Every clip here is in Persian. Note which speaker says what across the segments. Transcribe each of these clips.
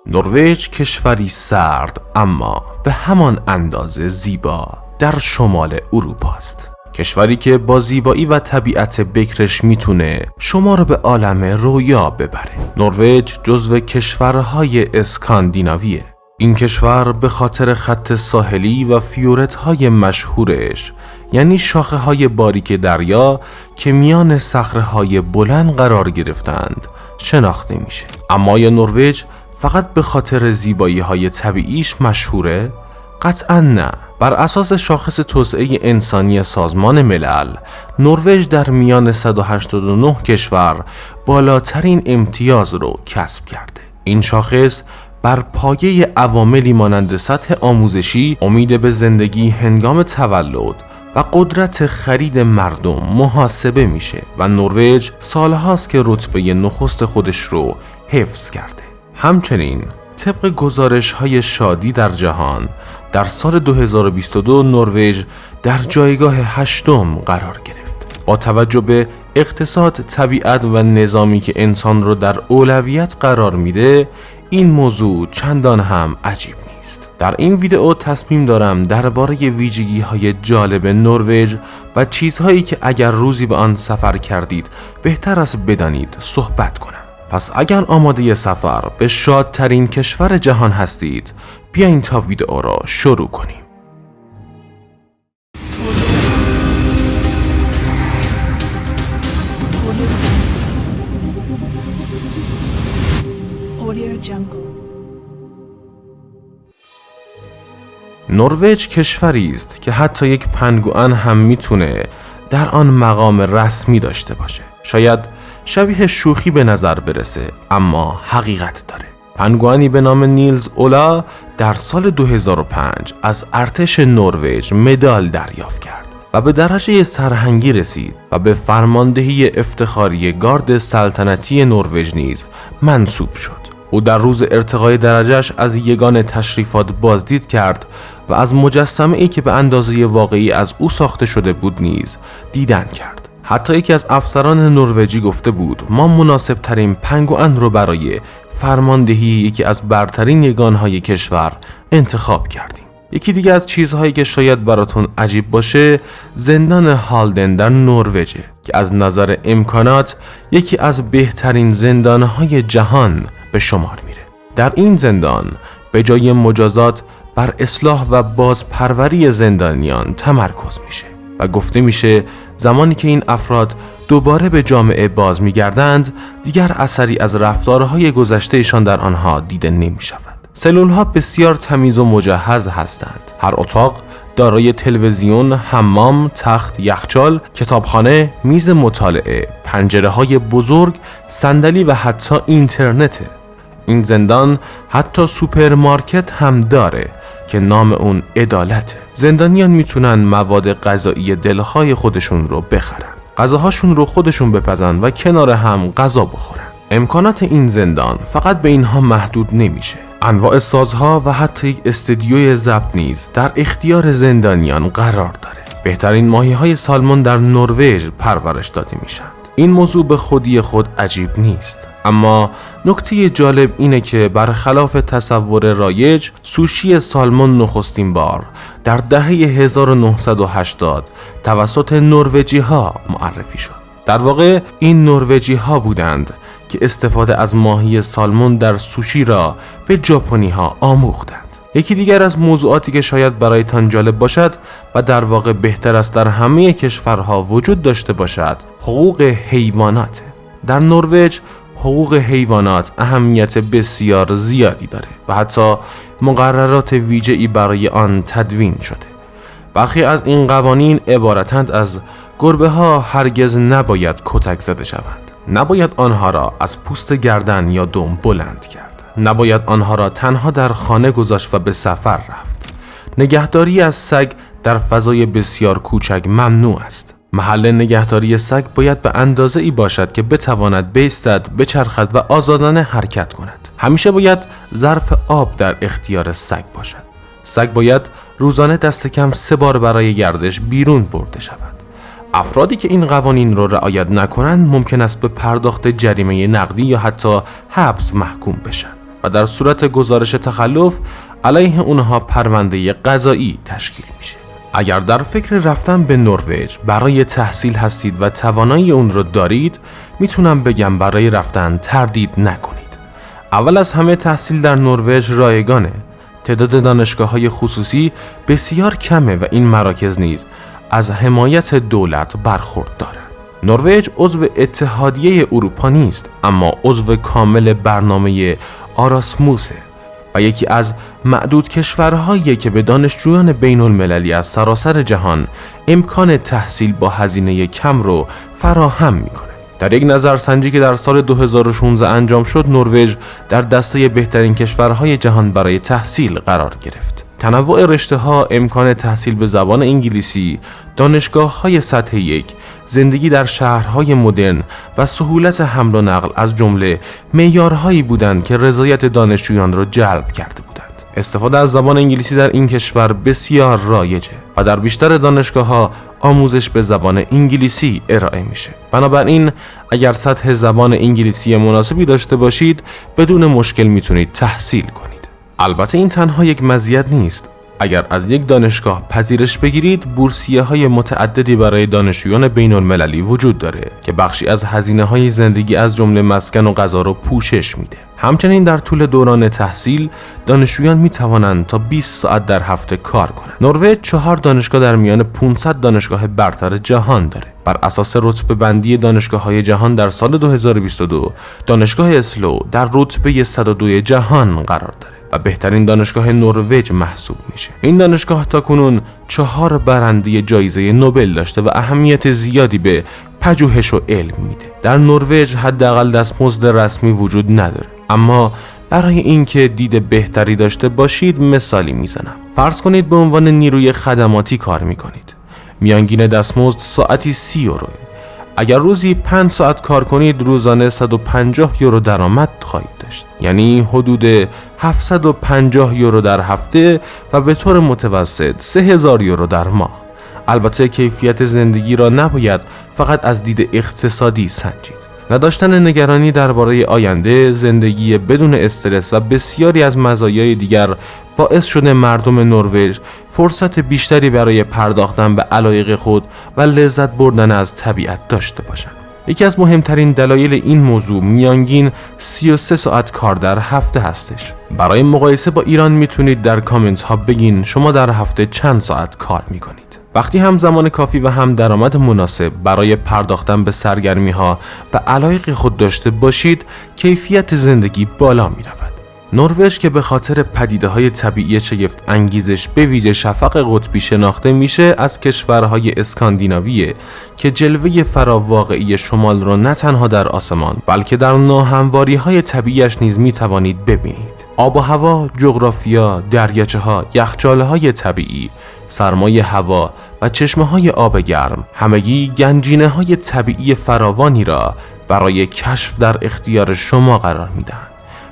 Speaker 1: نروژ کشوری سرد اما به همان اندازه زیبا در شمال اروپا است. کشوری که با زیبایی و طبیعت بکرش میتونه شما رو به عالم رویا ببره. نروژ جزو کشورهای اسکاندیناویه. این کشور به خاطر خط ساحلی و فیورت‌های مشهورش، یعنی شاخه‌های باریک دریا که میان صخره‌های بلند قرار گرفتند، شناخته میشه. اما یا نروژ فقط به خاطر زیبایی‌های طبیعیش مشهوره؟ قطعاً نه. بر اساس شاخص توسعه انسانی سازمان ملل، نروژ در میان 189 کشور بالاترین امتیاز رو کسب کرده. این شاخص بر پایه عواملی مانند سطح آموزشی، امید به زندگی هنگام تولد و قدرت خرید مردم محاسبه میشه و نروژ سالهاست که رتبه نخست خودش رو حفظ کرده. همچنین طبق گزارش‌های شادی در جهان، در سال 2022 نروژ در جایگاه 8م قرار گرفت. با توجه به اقتصاد، طبیعت و نظامی که انسان رو در اولویت قرار میده، این موضوع چندان هم عجیب نیست. در این ویدئو تصمیم دارم درباره ویژگی‌های جالب نروژ و چیزهایی که اگر روزی به آن سفر کردید بهتر است بدانید صحبت کنم. پس اگر آماده سفر به شادترین کشور جهان هستید، بیاین تا ویدئو را شروع کنیم. نروژ کشوری است که حتی یک پنگوئن هم میتونه در آن مقام رسمی داشته باشه. شاید شبیه شوخی به نظر برسه، اما حقیقت داره. پنگوئنی به نام نیلز اولا در سال 2005 از ارتش نروژ مدال دریافت کرد و به درجه سرهنگی رسید و به فرماندهی افتخاری گارد سلطنتی نروژ نیز منصوب شد. او در روز ارتقای درجهش از یگان تشریفات بازدید کرد و از مجسمه‌ای که به اندازه واقعی از او ساخته شده بود نیز دیدن کرد. حتی یکی از افسران نروژی گفته بود ما مناسب ترین پنگوئن رو برای فرماندهی یکی از برترین یگانهای کشور انتخاب کردیم. یکی دیگه از چیزهایی که شاید براتون عجیب باشه، زندان هالدن در نروژه که از نظر امکانات یکی از بهترین زندانهای جهان به شمار میره. در این زندان به جای مجازات بر اصلاح و بازپروری زندانیان تمرکز میشه و گفته میشه زمانی که این افراد دوباره به جامعه باز میگردند دیگر اثری از رفتارهای گذشتهشان در آنها دیده نمیشود. سلولها بسیار تمیز و مجهز هستند. هر اتاق دارای تلویزیون، حمام، تخت، یخچال، کتابخانه، میز مطالعه، پنجره‌های بزرگ، صندلی و حتی اینترنته. این زندان حتی سوپرمارکت هم داره که نام اون عدالته. زندانیان میتونن مواد غذایی دلخواه خودشون رو بخرن، غذاهاشون رو خودشون بپزن و کنار هم غذا بخورن. امکانات این زندان فقط به اینها محدود نمیشه. انواع سازها و حتی یک استدیوی ضبط نیز در اختیار زندانیان قرار داره. بهترین ماهی‌های سالمون در نروژ پرورش داده میشن. این موضوع به خودی خود عجیب نیست، اما نکته جالب اینه که برخلاف تصور رایج، سوشی سالمون نخستین بار در دهه 1980 توسط نروژی ها معرفی شد. در واقع این نروژی ها بودند که استفاده از ماهی سالمون در سوشی را به ژاپنی ها آموختند. یکی دیگر از موضوعاتی که شاید برایتان جالب باشد و در واقع بهتر است در همه کشورها وجود داشته باشد، حقوق حیوانات. در نروژ حقوق حیوانات اهمیت بسیار زیادی داره و حتی مقررات ویژه‌ای برای آن تدوین شده. برخی از این قوانین عبارتند از گربه ها هرگز نباید کتک زده شوند، نباید آنها را از پوست گردن یا دم بلند کرد، نباید آنها را تنها در خانه گذاشت و به سفر رفت. نگهداری از سگ در فضای بسیار کوچک ممنوع است. محل نگهداری سگ باید به اندازه‌ای باشد که بتواند بایستد، بچرخد و آزادانه حرکت کند. همیشه باید ظرف آب در اختیار سگ باشد. سگ باید روزانه دست کم 3 بار برای گردش بیرون برده شود. افرادی که این قوانین را رعایت نکنند ممکن است به پرداخت جریمه نقدی یا حتی حبس محکوم بشن. و در صورت گزارش تخلف علیه اونها پرونده قضایی تشکیل میشه. اگر در فکر رفتن به نروژ برای تحصیل هستید و توانایی اون رو دارید، میتونم بگم برای رفتن تردید نکنید. اول از همه تحصیل در نروژ رایگانه. تعداد دانشگاه‌های خصوصی بسیار کمه و این مراکز نیز از حمایت دولت برخوردارند. نروژ عضو اتحادیه اروپا نیست، اما عضو کامل برنامه آراسموسه و یکی از معدود کشورهایی که به دانشجویان بین المللی از سراسر جهان امکان تحصیل با هزینه کم رو فراهم میکنه. در یک نظرسنجی که در سال 2016 انجام شد، نروژ در دسته بهترین کشورهای جهان برای تحصیل قرار گرفت. تنوع رشته‌ها، امکان تحصیل به زبان انگلیسی، دانشگاه‌های سطح 1، زندگی در شهرهای مدرن و سهولت حمل و نقل از جمله معیارهایی بودند که رضایت دانشجویان را جلب کرده بودند. استفاده از زبان انگلیسی در این کشور بسیار رایجه و در بیشتر دانشگاه‌ها آموزش به زبان انگلیسی ارائه میشه. بنابراین اگر سطح زبان انگلیسی مناسبی داشته باشید، بدون مشکل میتونید تحصیل کنید. البته این تنها یک مزیت نیست. اگر از یک دانشگاه پذیرش بگیرید، بورسیه‌های متعددی برای دانشجویان بین‌المللی وجود داره که بخشی از هزینه‌های زندگی از جمله مسکن و غذا رو پوشش میده. همچنین در طول دوران تحصیل دانشجویان میتوانند تا 20 ساعت در هفته کار کنند. نروژ 4 دانشگاه در میان 500 دانشگاه برتر جهان داره. بر اساس رتبه بندی دانشگاه‌های جهان در سال 2022 دانشگاه اسلو در رتبه 102 جهان قرار داره و بهترین دانشگاه نروژ محسوب میشه. این دانشگاه تاکنون 4 برنده جایزه نوبل داشته و اهمیت زیادی به پژوهش و علم میده. در نروژ حداقل دستمزد رسمی وجود نداره، اما برای اینکه دید بهتری داشته باشید مثالی میزنم. فرض کنید به عنوان نیروی خدماتی کار میکنید. میانگین دستمزد ساعتی 30 یورو. اگر روزی 5 ساعت کار کنید، روزانه 150 یورو درآمد خواهید داشت، یعنی حدود 750 یورو در هفته و به طور متوسط 3000 یورو در ماه. البته کیفیت زندگی را نباید فقط از دید اقتصادی سنجید. نداشتن نگرانی درباره آینده، زندگی بدون استرس و بسیاری از مزایای دیگر باعث شده مردم نروژ فرصت بیشتری برای پرداختن به علایق خود و لذت بردن از طبیعت داشته باشند. یکی از مهمترین دلایل این موضوع میانگین 33 ساعت کار در هفته هستش. برای مقایسه با ایران میتونید در کامنت ها بگین شما در هفته چند ساعت کار میکنید. وقتی هم زمان کافی و هم درآمد مناسب برای پرداختن به سرگرمی ها و علایق خود داشته باشید، کیفیت زندگی بالا می رود. نروژ که به خاطر پدیده‌های طبیعی شگفت انگیزش به ویژه شفق قطبی شناخته میشه، از کشورهای اسکاندیناویه که جلوه فراواقعی شمال را نه تنها در آسمان بلکه در ناهمواری‌های طبیعیش نیز میتوانید ببینید. آب و هوا، جغرافیا، دریاچه‌ها، یخچال‌های طبیعی، سرمای هوا و چشمه‌های آب گرم همگی گنجینه‌های طبیعی فراوانی را برای کشف در اختیار شما قرار میدهند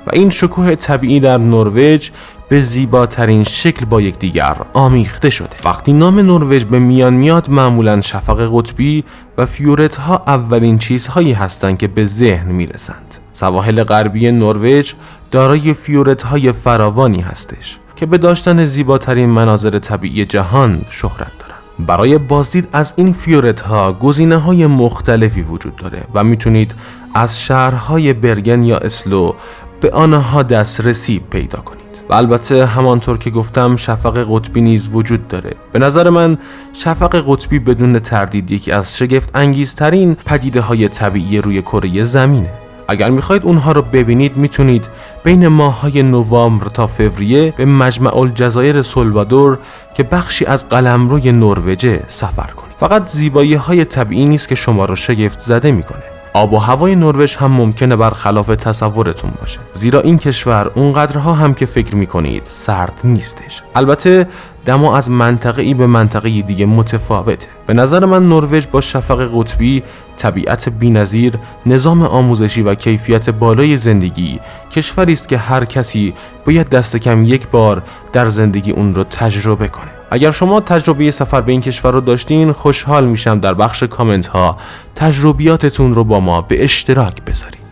Speaker 1: و این شکوه طبیعی در نروژ به زیباترین شکل با یکدیگر آمیخته شده. وقتی نام نروژ به میان میاد، معمولاً شفق قطبی و فیورت‌ها اولین چیزهایی هستند که به ذهن میرسند. سواحل غربی نروژ دارای فیورت‌های فراوانی هستش که به داشتن زیباترین مناظر طبیعی جهان شهرت دارند. برای بازدید از این فیورت‌ها گزینه‌های مختلفی وجود داره و میتونید از شهرهای برگن یا اسلو به آنها دسترسی پیدا کنید. و البته همانطور که گفتم شفق قطبی نیز وجود داره. به نظر من شفق قطبی بدون تردید یکی از شگفت انگیزترین پدیده‌های طبیعی روی کره زمینه. اگر میخواید اونها رو ببینید، میتونید بین ماه‌های نوامبر تا فوریه به مجمع الجزایر سلوادور که بخشی از قلمروی نروژ سفر کنید. فقط زیبایی‌های طبیعی نیست که شما رو شگفت زده میکنه. آب و هوای نروژ هم ممکنه برخلاف تصورتون باشه، زیرا این کشور اونقدرها هم که فکر میکنید سرد نیستش. البته دما از منطقه‌ای به منطقه دیگه متفاوته. به نظر من نروژ با شفق قطبی، طبیعت بی‌نظیر، نظام آموزشی و کیفیت بالای زندگی کشوری است که هر کسی باید دست کم یک بار در زندگی اون رو تجربه کنه. اگر شما تجربه سفر به این کشور رو داشتین، خوشحال میشم در بخش کامنت ها تجربیاتتون رو با ما به اشتراک بذارید.